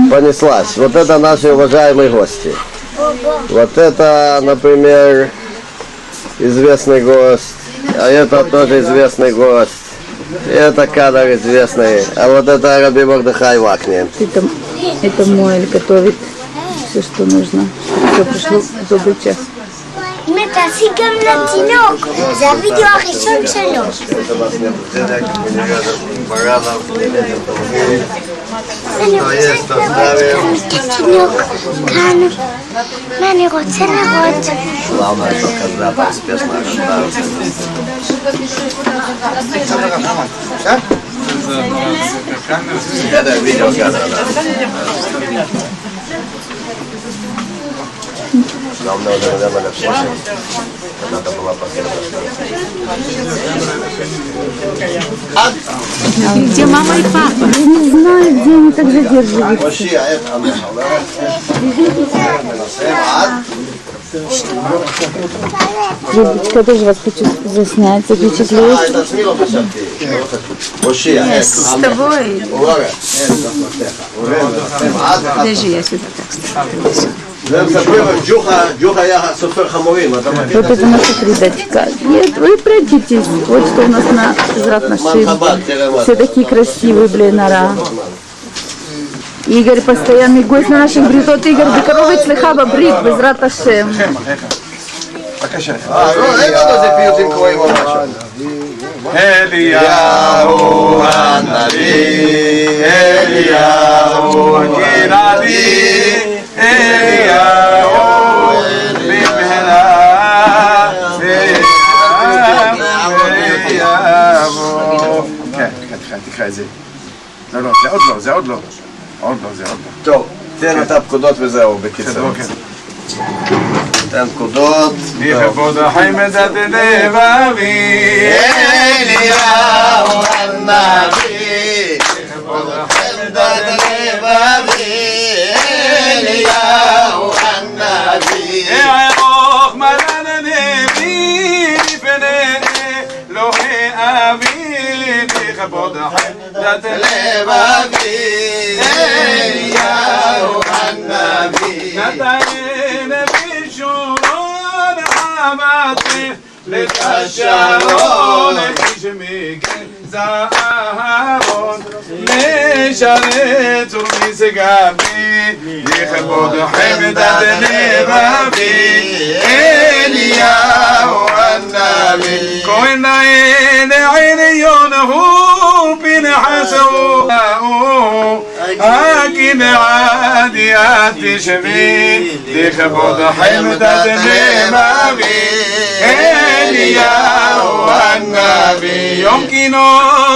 понеслась. Вот это наши уважаемые гости. Вот это, например, известный гость, а это тоже известный гость. Это кадр известный, а вот это Раби Мордехай Вакнин. Это Моэль готовит все, что нужно. Все пришло в добрый час. תעשי גם לתינוק, זה הווידאו הראשון שלו. אני רוצה לראות את התינוק כאן, ואני רוצה לראות. Главное, наверное, все. Надо было показать. Где мама и папа? Не знаю, где они так задерживаются. Ребятка, тоже вас хочу заснять, запечатлеть. С тобой. Подожди, я сюда так ставлю. Вот это наша передачка. Нет, вы прячетесь. Вот что у нас на Зрат Нашим. Все такие красивые, блин, ара. Игорь постоянный гость на нашем говорит, вот Игорь Бекарович Лехаба Брит, Безрат Нашим. אליהו הנביא, אליהו הנביא, אליהו במהרה, ויבוא. כן, תקרא את זה. לא, זה עוד לא. טוב, תן את הפקודות וזהו, בקיצור. תן פקודות. לכבוד החמדת לבבי, אליהו הנביא, לכבוד החמדת לבבי, אליהו הנביא. אערוך מלן הנביא, לפני אלוהי אבי, לכבוד החמדת לבבי, אליהו הנביא. נתן בשורון חבטי לתשרון איש מכן זהרון משרת ומסגבי לכבוד חמדת לבבי אליהו הנביא כהן עליון הוא פנחס הוא אגיד עדי את תשבי לכבוד חמדת לבבי אליהו הנביא יום קינו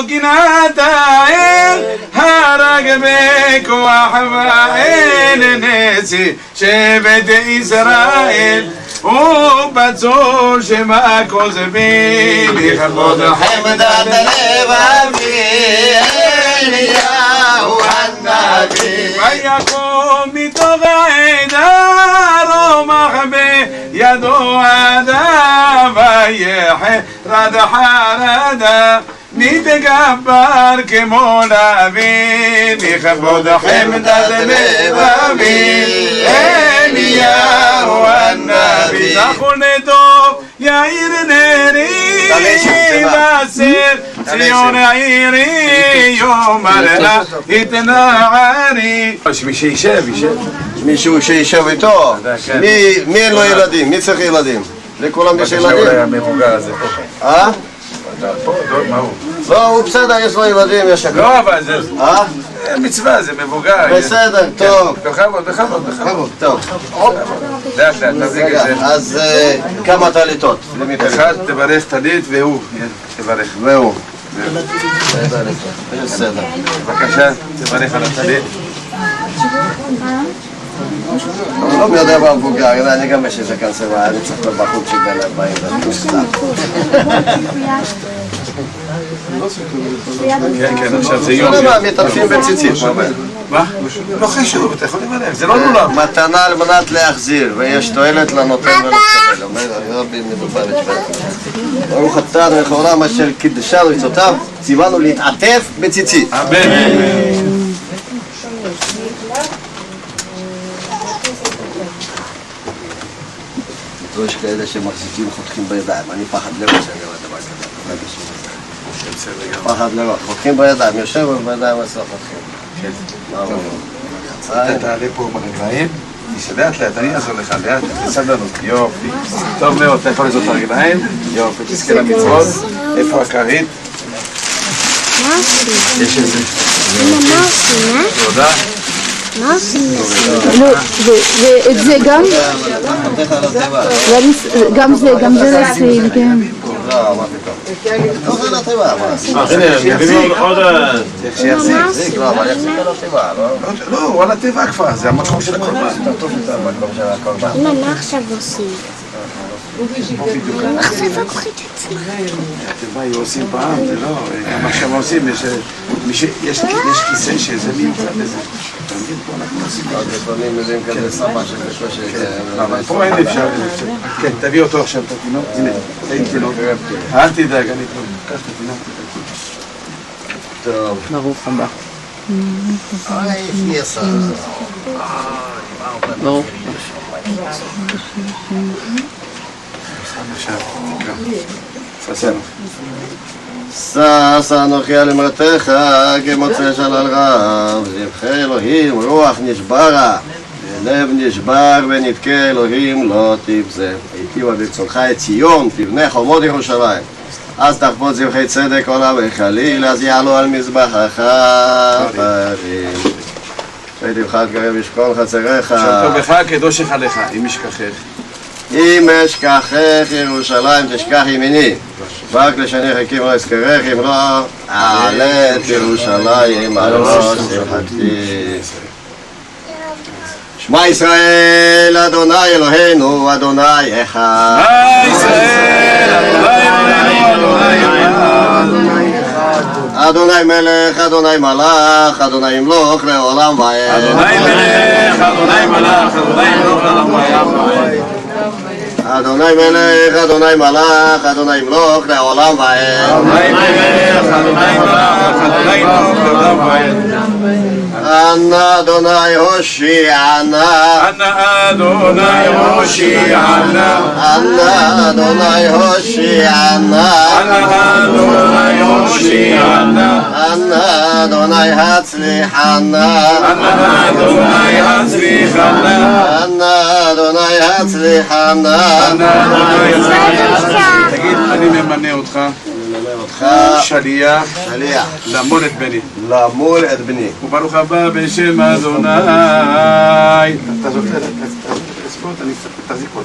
קינת האל הרג בכוח ואל נשיא שבט ישראל ובצור שמה כוזבי לכבוד חמדת לבבי אליהו הנביא ויקום מתוך העדה רומח בידו עדה ויחרד חרדה נתגבר כמו נביא לכבוד חמדת לבבי אליהו הנביא זכור לטוב יאיר נרי בסר ציון עירי יאמר לה התנערי מישהו שישב איתו? מי אין לו ילדים? מי צריך ילדים? לכולם יש ילדים? אולי המבוגר הזה פה מה הוא? לא, הוא בסדר, יש לו ילדים, יש הכל. לא, אבל זה מצווה, זה מבוגר. בסדר, טוב. בכבוד. טוב. לאט, תזיק את זה. אז כמה טליתות? אחד תברך טלית והוא תברך. והוא. בסדר. בבקשה, תברך על הטלית. הוא לא מי יודע מה מבוגר, אני גם יש איזה קנסבה, אני צריך לבחור שבין 40 וסתם. כן, עכשיו זה יום. לא יודע מה, מתערפים בציצית. מה? לא חשוב, אתה יכול למלא, זה לא נולד. מתנה על מנת להחזיר, ויש תועלת לנותן ולקבל. אומר, רבי מדוברת ברוך אתה לכאורם אשר קידשנו עצותיו, ציוונו להתעטף בציצית. אמן. יש כאלה שמחזיקים חותכים בידיים, אני פחד לראות שאני רואה דבר כזה. פחד לראות, חותכים בידיים, יושב ובידיים עושה חותכים. אתה תעלה פה ברגליים, לאט לאט, אני אעזור לך, לאט, בסבלנות, יופי. טוב מאוד, אתה יכול לזאת הרגליים, יופי, תזכה למצוות. איפה הכרית? מה עושים? יש איזה... מה עושים? תודה. מה עושים? לא, ואת זה גם? גם זה לשים, כן. לא, מה פתאום? זה לא טבע, מה? איך שיעשה? זה כבר, אבל איך זה לא טבע, לא? לא, הוא על הטבע כבר, זה המקום של הקורבן. המקום של הקורבן. אמא, מה עכשיו עושים? עכשיו לוקחים את עצמם. הטבע היו עושים פעם, זה לא, גם עכשיו עושים, יש כיסא שזה מיוחד לזה. אתה מבין, פה אנחנו עושים. לפעמים מביאים כזה סבא שבקושי... אבל פה אין אפשר. כן, תביא אותו עכשיו, את התינוק. הנה, תהי תינוק. אל תדאג, אני פה. קח את התינוק. טוב. ברוך הבא. יסה. ברוך. עכשיו, פסנו. שש אנוכי על אמרתך כמוצא שלל רב, זבחי אלוהים רוח נשברה, ולב נשבר ונתקה אלוהים לא תבזה. היטיבה ברצונך את ציון, תבנה חומות ירושלים. אז תחפוץ זבחי צדק עולה וחליל, אז יעלו על מזבחך פרים. ותבחר קרב ישכון חצריך. עכשיו טוב לך, קדושך עליך, אם ישכחך. אם אשכחך ירושלים תשכח ימיני, רק לשני חכים לא אזכרך, אם לא אעלה את ירושלים על ראש שמחתי. שמע ישראל, אדוני אלוהינו, אדוני אחד. שמע ישראל, אדוני אלוהינו, אדוני אחד. אדוני מלך, אדוני מלך, אדוני ימלוך לעולם ועד. אדוני מלך, אדוני מלך, אדוני ימלוך לעולם ועד. אדוני מלך, אדוני מלך, אדוני ימלוך לעולם ועד. אדוני מלך, אדוני מלך, אדוני ימלוך לעולם ועד. אנא אדוני הושיענה. אנא אדוני הושיענה. אנא אדוני הושיענה. אנא אדוני הושיענה. אנא אדוני הצליחנה. אנא אדוני הצליחנה. אנא אדוני הצליחנה. תגיד, אני ממנה אותך שליח למול את בני. למול את בני. וברוך הבא בשם אדוני. תחזיק פה.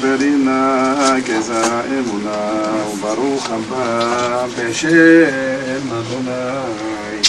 וברינה גזע אמונה, וברוך הבא בשם אדוני.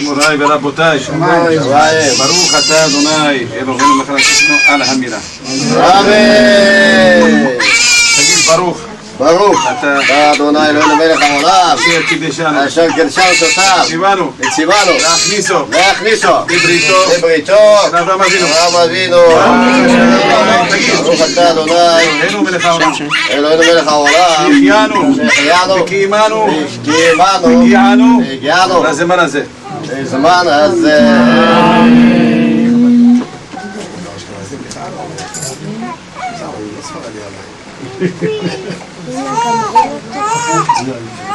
מוריי ורבותיי, ברוך אתה אדוני אלוהינו מלך העולם על המילה. אמן. תגיד ברוך. ברוך אתה אדוני אלוהינו מלך העולם, אשר קידשנו, אשר קידשנו אותותיו, וציוונו להכניסו בבריתו של אברהם אבינו. ברוך אתה אדוני אלוהינו מלך העולם, שהחיינו וקיימנו והגיענו לזמן הזה. בזמן הזה.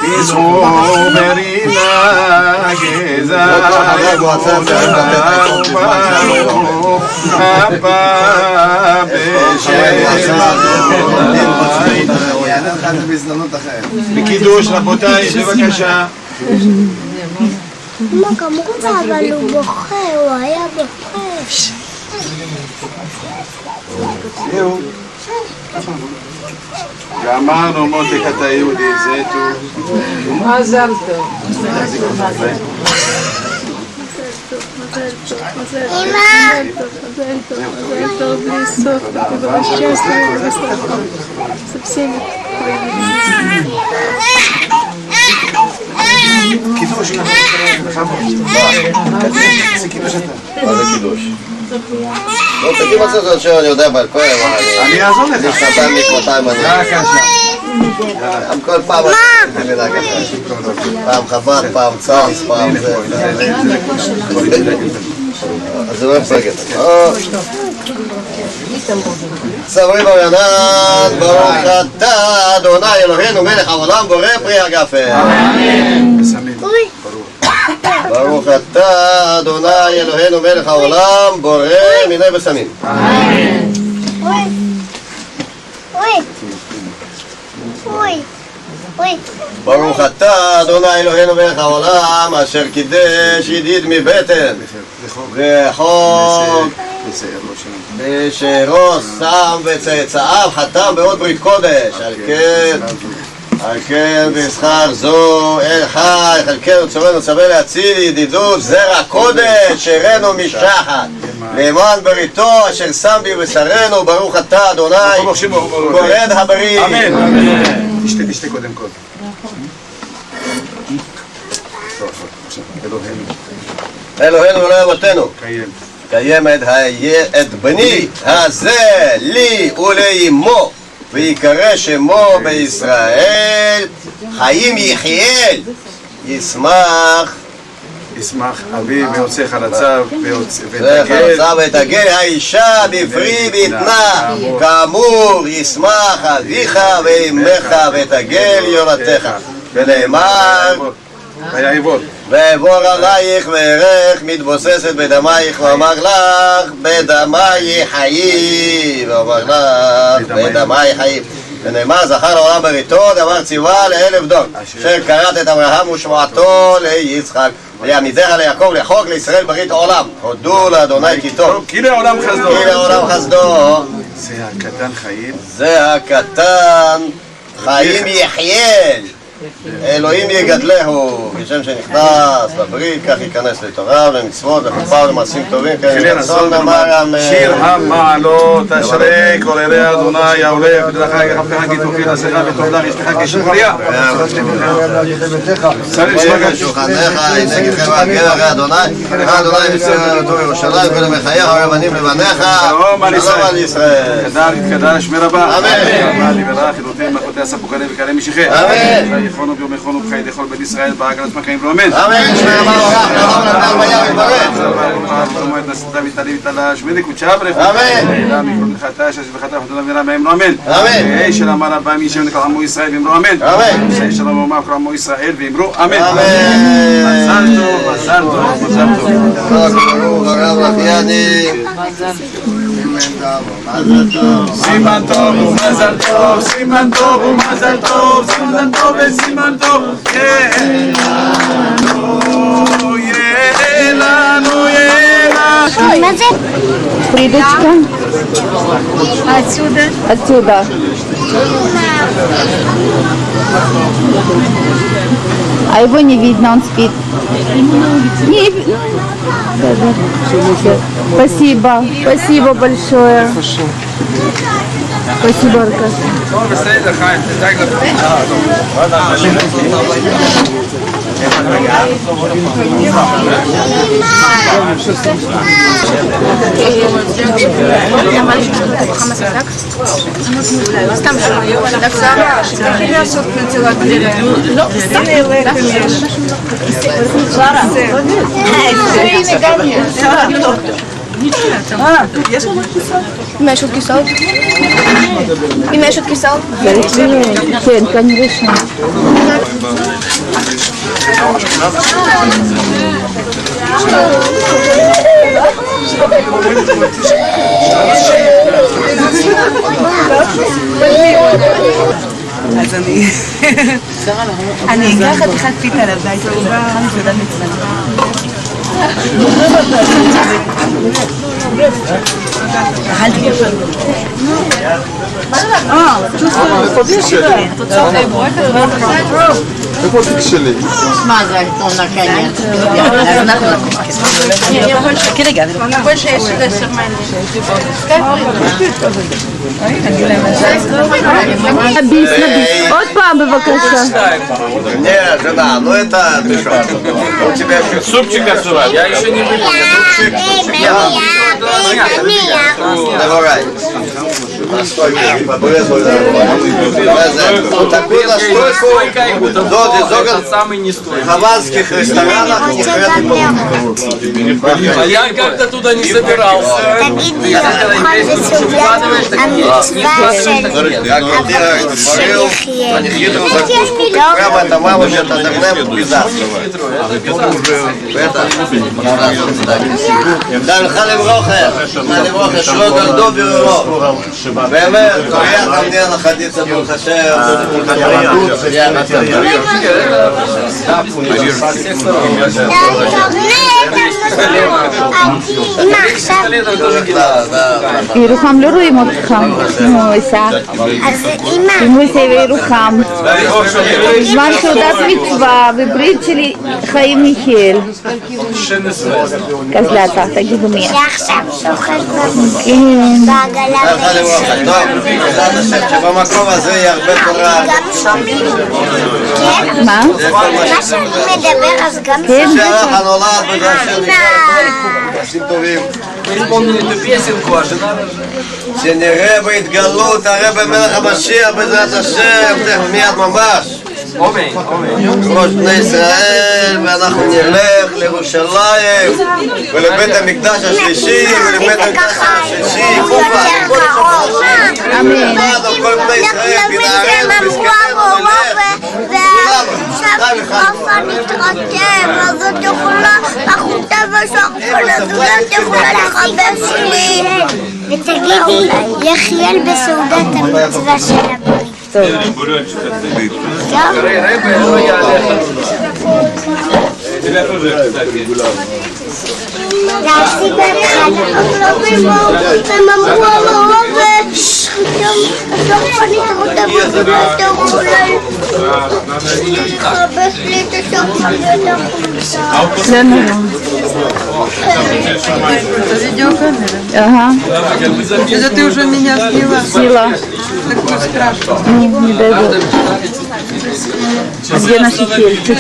תזכו ברינה גזע וברוך הבא בשם בקידוש רבותיי, בבקשה. מה כמובן, אבל הוא בוכה, הוא היה בוכה. זהו. ואמרנו מותק אתה יהודי, זה טוב. מזל טוב. קידוש. זה קידוש אתה. מה זה קידוש? לא, תגיד מה זה אשר אני יודע בעל פה, אני אעזור לך. שנתיים מכמותיים אני... כל פעם אני מבינה ככה. פעם חב"ד, פעם צאנס, פעם זה... אז זה לא מפסקת. סברי ברענן, ברוך אתה אדוני אלוהינו מלך העולם בורא פרי הגפן. ברוך אתה אדוני אלוהינו מלך העולם בורא מיני בשמים. ברוך אתה אדוני אלוהינו מלך העולם אשר קידש ידיד מבטן וחוק בשערו שם וצאצאיו חתם בעוד ברית קודש. על כן בשכר זו אל חי חלקנו צורנו צווה להציל ידידות זרע קודש שהראינו משחת למען בריתו אשר שם בבשרנו. ברוך אתה אדוני גורד הברית. אמן. תשתה קודם כל. אלוהינו אלוהי אבותינו קיים את בני הזה לי ולאמו ויקרא שמו בישראל חיים יחיאל ישמח אביו ויוצא חלציו ותגל האישה בפרי בטנה כאמור ישמח אביך ואמך ותגל יולדתך ונאמר ואעבור עלייך וארך מתבוססת בדמייך ואומר לך בדמי חיי ואומר לך בדמי חיי ונאמר זכר לעולם בריתו דבר ציווה ל1000 דור אשר כרת את אברהם ושמועתו ליצחק ויעמידך ליעקב לחוק לישראל ברית עולם הודו לאדוני כי טוב כי לעולם חסדו. זה הקטן חיים. זה הקטן חיים יחיאל אלוהים יגדלהו כשם שנכנס לברית כך ייכנס לתורה ולמצוות לחופה ולמעשים טובים שיר המעלות אשרי כל ירא אדוני ההולך בדרכך יחפך כי תוכל עשיך וטוב לך אשתך כשפריה שולחנך ינהגך והגר אדוני אדוני מצווה לטוב ירושלים ולמחייך הרבנים לבניך שלום על ישראל. יתקדש שמי רבה אמן. לברך אלוהים מלכותי הספוקני וקלי משיחי יכונו ביום יכונו בחיי דכל בית ישראל ברק על עצמך חיים ואמן אמן. שמי רבה ורח נדום נדל ויה מתברך אמן. חטא שש וחטא וחטא ונראה מהם לא אמן אמן. שלום על הבא מי שנקרא עמו ישראל ואמרו אמן אמן. שלום ומה קרא עמו ישראל ואמרו אמן. אמן. מזל טוב מזל טוב ברוך הרב לחיאני סימן טוב ומזל טוב סימן טוב ומזל טוב סימן טוב וסימן טוב מה זה? Фридочка. Отсюда. Отсюда. А его не видно, он спит. Не видно. Спасибо. Спасибо большое. Спасибо, Аркаш. סתם אם יש עוד כיסאות? אם יש עוד כיסאות? צריך לראות. כן, כנראה שם. אז אני אקח חתיכת פיתה לבית, תודה מצוין. איפה התיק שלי? מה זה אלטונה כנראה? רגע, כל שיש לסר נביס, עוד פעם בבקשה. Не, жена, ну это ты что? У тебя еще Супчик отсувать. Я еще не выпил. Давай. Настойку побрезгуй. Такую настойку Доди Зоган Самый не стоит. в гаванских ресторанах не А я как-то туда не собирался. תגיד לי, תאכל בסעודת המצווה של יחיא. Прямо это мама что-то давно пизаться. דלך לברוכה, שלא גלדו בירורו. באמת, приятно мне находиться в Мухаше. אמא עכשיו, ירוחם לא רואים אותך. מויסה. אז אמא, מויסה וירוחם. בזמן סעודת מצווה בברית שלי חיים מיכאל. כזלתה, תגידו מי. שעכשיו שוכב כן. בעגלה טוב, בעזרת השם שבמקום הזה יהיה הרבה תורה. גם שומעים. כן? מה? מה שאני מדבר אז גם כן. שהרח הנולד בגלל אנשים טובים. Исполнили эту песенку, а жена... שנראה בהתגלות הרב מלך המשיח בעזרת השם, תכף מיד ממש. Омей, омей. ראש בני ישראל, ואנחנו נלך לירושלים ולבית המקדש השלישי ולבית המקדש השלישי. יותר קרוב. אמן. כל בני ישראל, בנערל, בזקנים, ועכשיו עפה נתרתם, אז את יכולה לחוטה בשחול, אז את יכולה לחבר שלי. ותגידי, יחיאל בסעודת המצווה של הברית. טוב. להשיג בהתחלה, הם אמרו על הרוב, הסוף אני תרותה יותר אולי לחבש לי את הסוף יותר זה נורא. Ага. Это ты уже меня сняла. Сила. Такое страшно. Ну, не дай бог. А где наши хельцы?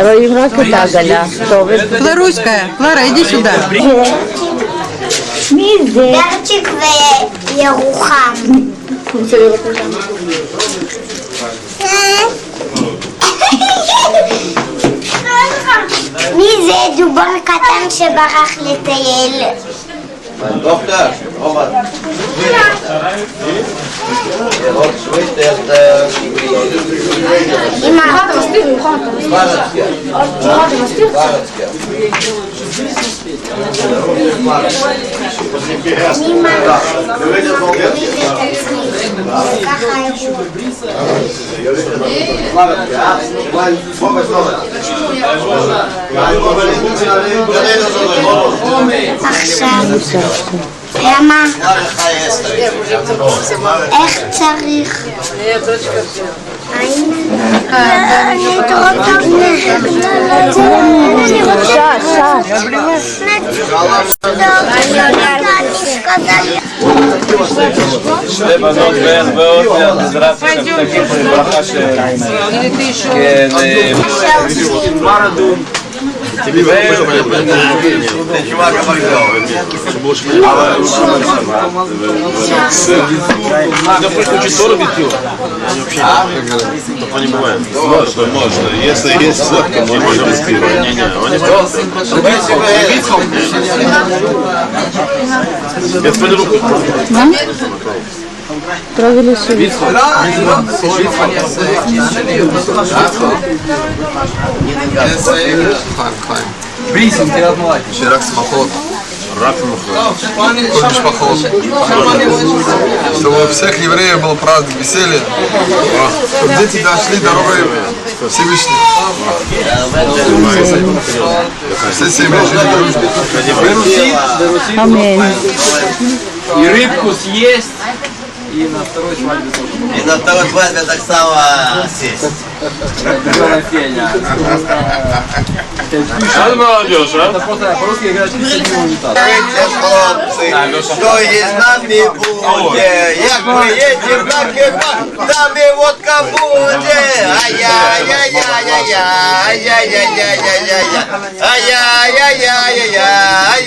רואים רק את העגלה. טוב. Кларуська, Клара, иди сюда. מי זה? ברצ'יק וירוחם. מי זה דובר קטן שברח לטייל? Doktor, Robert. אמא, עכשיו, למה? איך צריך? אני שתי בנות ועוד בעזרת השם תקים ברכה של... כן, מרדום. Допустим, чуть 40 битьё. Такого не бывает. Можно. Если есть водка, мы можем испивать. Я твою руку. Провели шевик. Ширак самоход. Кормишь поход. Чтобы у всех евреев был праздник веселья. Чтобы дети дошли дорогой Всевышнего. Все семьи жили дружно. Аминь. И рыбку съесть, и на второй свадьбе тоже. И на второй свадьбе так само сесть. А молодежь, а? Это просто по-русски играть песни унитаз. Что есть нами будет, як мы едем на кебаб, там и водка будет. Ай-яй-яй-яй-яй-яй, ай-яй-яй-яй-яй-яй,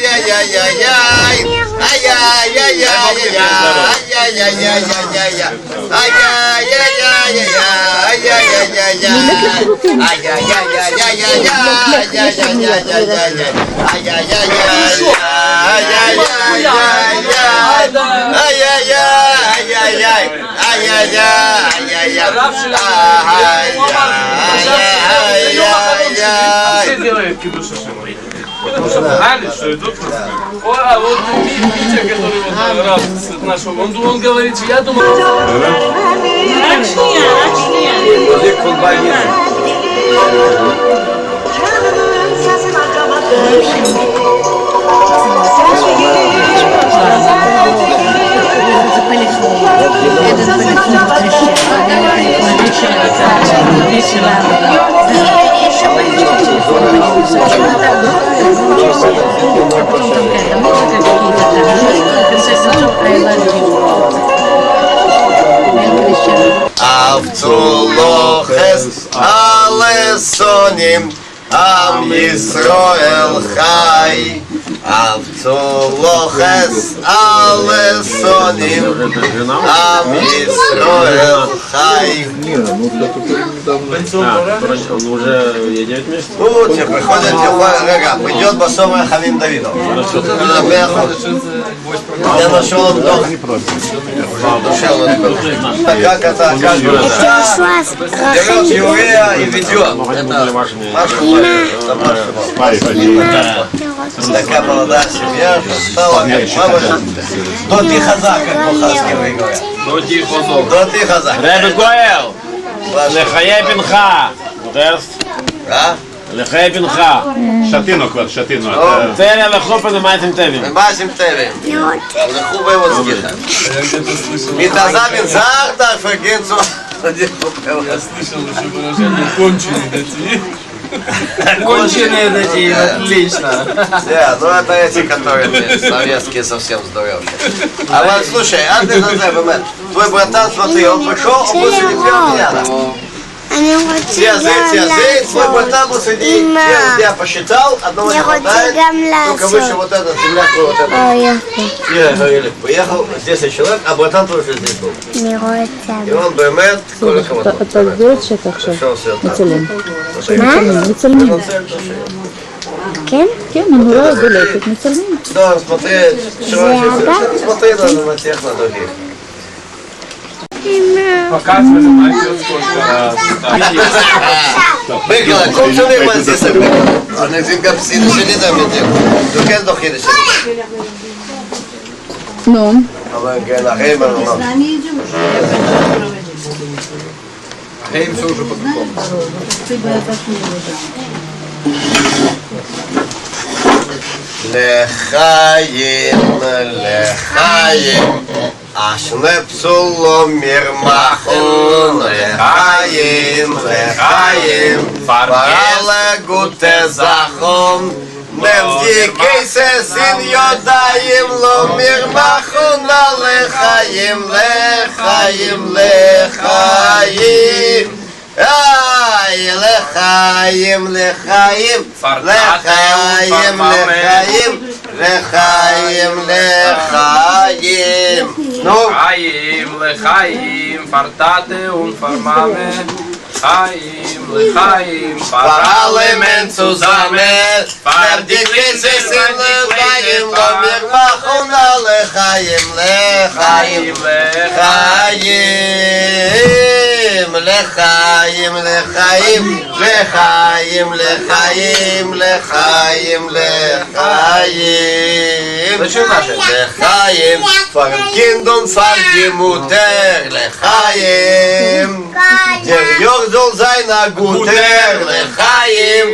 ай-яй-яй-яй-яй, ай-яй-яй-яй-яй, ай-яй-яй-яй-яй, ай-яй-яй-яй-яй, Все делают кидуш Ашем. Потому что знали, что идут. А вот Витя, который вот раз нашел, он говорит, что я думал... Авцулохес алесоним Ам Йисроэл хай Авцулохес алесоним Ам Йисроэл хай. Он уже едет вместе? Ну, тебе приходит идет Басома Хамим Давидов. Я нашел он дом. Так как это берет еврея и ведет. Такая молодая семья, что стала как мама. Доти хазак, как по-хаски говорят. Доти хазак. Ребе Гоэл! Лехае пинха! А? Лехае пинха! Шатину כבר, שתינו. תראה לחופן למייתם טבים. Мазим Теве. Лехубе вот скиха. Митазамин Зарта, Фагенцу. Я слышал уже выражение «конченые дати». Конченые дати, отлично. Да, ну это эти, которые советские совсем здоровые. А вот слушай, а ты твой братан, смотри, он пришел, он был сидеть прямо меня. Тязей, свой братан был сидеть, я посчитал, одного не хватает, только выше вот этот, земля вот этот. Я говорили, приехал 10 человек, а братан тоже здесь был. И он бэмэт, сколько вот. Это девочка עכשיו. Пришел מצלם. מצלמים. כן? כן, אני רואה דולקת, מצלמים. Да, смотри, смотри на тех, на других. Показывай, мальчик, сколько раз. Бекла, comme tu veux, moi, c'est ça. On est une capsule de chez les amis. Tu qu'est-ce que tu fais? נו. אבל כן, החיים, אני אומר. Им все уже по-другому. לחיים, לחיים, אשנה פסולו מרמחון, לחיים, לחיים, פרגלה גוטה זכון, נבדי כסס אין יודעים לו מרמחון, לחיים, לחיים, לחיים, איי, לחיים, לחיים, לחיים, לחיים, לחיים, לחיים. נו. חיים לחיים, פרטאטה ונפרמאמה. חיים לחיים, Parallelen zusammen, für die Krise sind Lechayim, lo mir machen alle Chayim, Lechayim, Lechayim, Lechayim, Lechayim, Lechayim, Lechayim, Lechayim, Lechayim, Lechayim, für Kind und für die Mutter, Lechayim, der Jörg soll sein a guter Lechayim,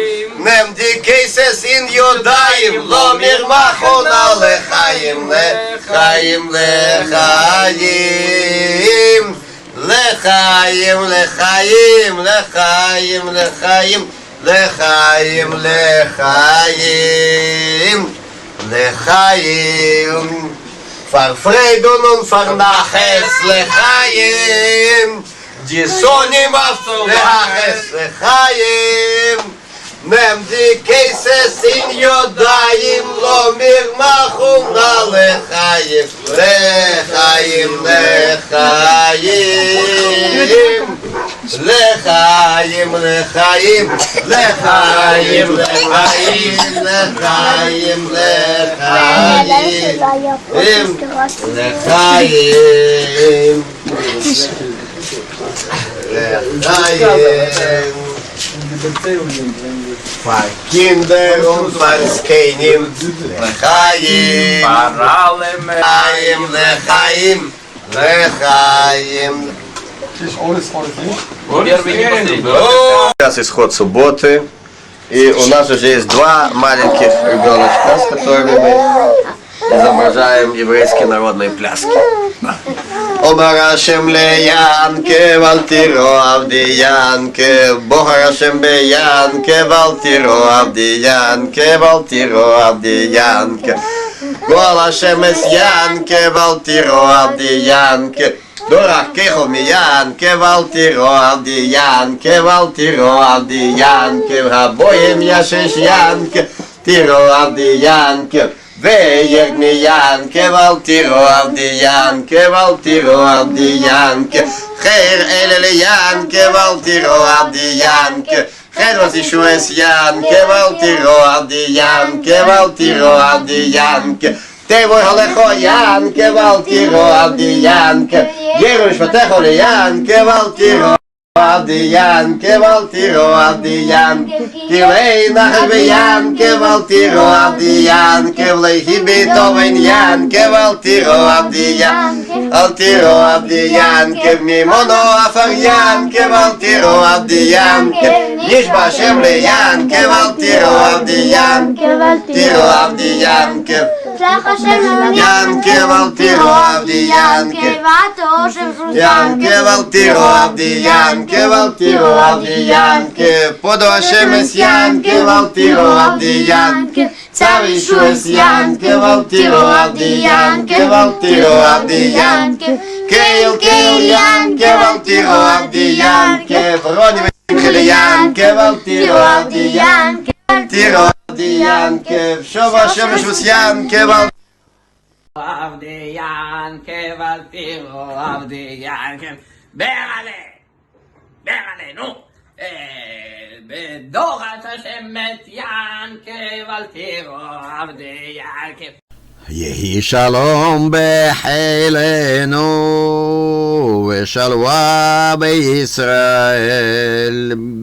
nimm die Käses in Jodayim, lo mir machon a Lechayim, Lechayim, Lechayim, Lechayim, Lechayim, Lechayim, Lechayim, Lechayim, Lechayim, Lechayim, für Frieden und für Naches, Lechayim, Die Sonne macht Lechayim, Lechayim, nimm die Käses in Jodayim, lo mir machun a Lechayim, Lechayim, Lechayim, Lechayim, Lechayim, Lechayim, Lechayim, Lechayim, Lechayim, Lechayim, für Kinder und für Zkenim, Lechayim, Lechayim, Lechayim, Lechayim. Сейчас исход субботы, и у нас уже есть два маленьких ребеночка, с которыми мы изображаем еврейские народные пляски. Омар Ашем леянке, валтиро авди янке, Бохар Ашем беянке, валтиро авди янке, валтиро авди янке, Гол Ашем эс янке, валтиро авди янке, Доракехо ми янке, валтиро авди янке, валтиро авди янке, Рабоем яшеш янке, тиро авди янке, Веер ми янке, валтиро авди янке, валтиро авди янке, Хер эле янке, валтиро авди янке, Хер вас ишуэс янке, валтиро авди янке, валтиро авди янке, Тевой халехо янке, валтиро авди янке, Еруш ватехо ли янке, валтиро авди янке, валтиро авди янке, Килей нахве янке, валтиро авди янке, Влейхи битовен янке, валтиро авди янке, валтиро авди янке, Мимоно афар янке, валтиро авди янке, Нишба шем ли янке, валтиро авди янке, валтиро авди янке, Янке, валтиро авди янке, Янке, валтиро авди янке, валтиро авди янке, Подо Ашем эс янке, валтиро авди янке, Царь Ишу эс янке, валтиро авди янке, валтиро авди янке, Кейл, кейл янке, валтиро авди янке, Врони вехили янке, валтиро авди янке, валтиро авди янке, Шова Ашем Ишус янке, валтиро עבדי ינקה ולתירו עבדי ינקה ברלה, נו בדורת השם את ינקה ולתירו עבדי ינקה יהי שלום בחילנו ושלווה בישראל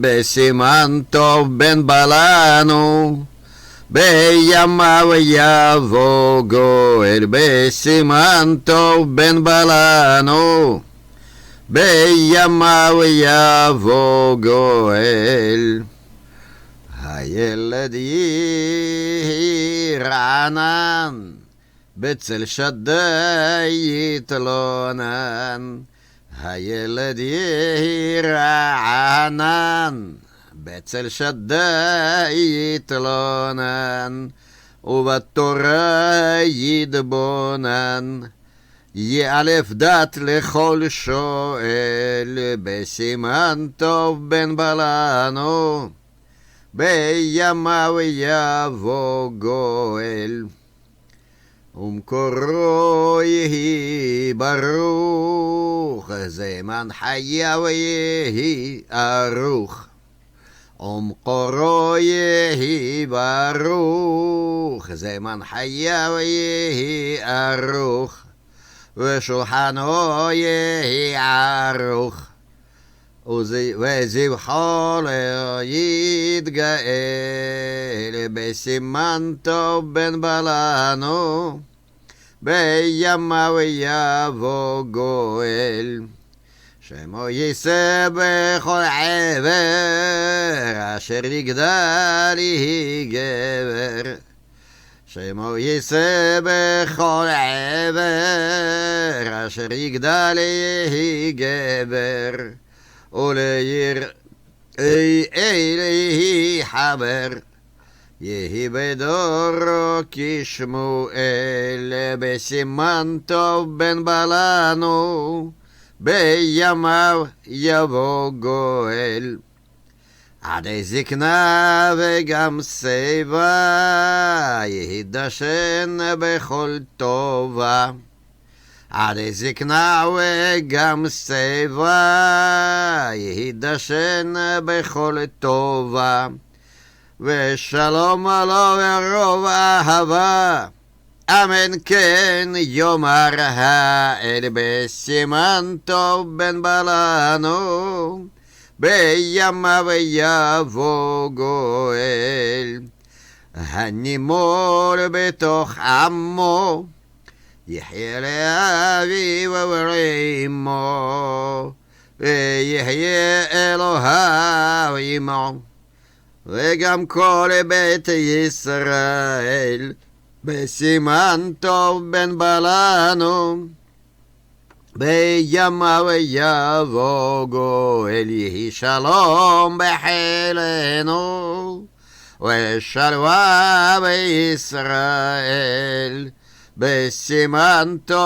בסימן טוב בן בלנו בימיו יבוא גואל בסימן טוב בן בלנו בימיו יבוא גואל הילד יהי רענן בצל שדי יתלונן הילד יהי רענן בצל שדי יתלונן ובתורה יתבונן יהיה א' דת לכל שואל, בסימן טוב בן בלענו, בימיו יבוא גואל. ומקורו יהי ברוך, זמן חייו יהי ארוך. ומקורו יהי ברוך, זמן חייו יהי ארוך. ושולחנו יהי ערוך, וזבחו לא יתגאל, בסימן טוב בן בלענו, בימיו יבוא גואל. שמו יישא בכל עבר, אשר יגדל יהי גבר. שמו יישא בכל עבר, אשר יגדל יהי גבר. וליראי יהי חבר, יהי בדורו כשמואל, בסימן טוב בן בלענו, בימיו יבוא גואל. עדי זקנה וגם שיבה, יהי דשן בכל טובה. עדי זקנה וגם שיבה, יהי דשן בכל טובה. ושלום לו ורוב אהבה, אמן כן יאמר האל, בסימן טוב בן בלענו, בימיו יבוא גואל. הנימול בתוך עמו, יחיה לאביו ולאמו, ויחיה אלוהיו עמו, וגם כל בית ישראל, בסימן טוב בן בלענו, בימיו יבוא גואל. יהי שלום בחילנו, ושלווה בישראל, בסימן טוב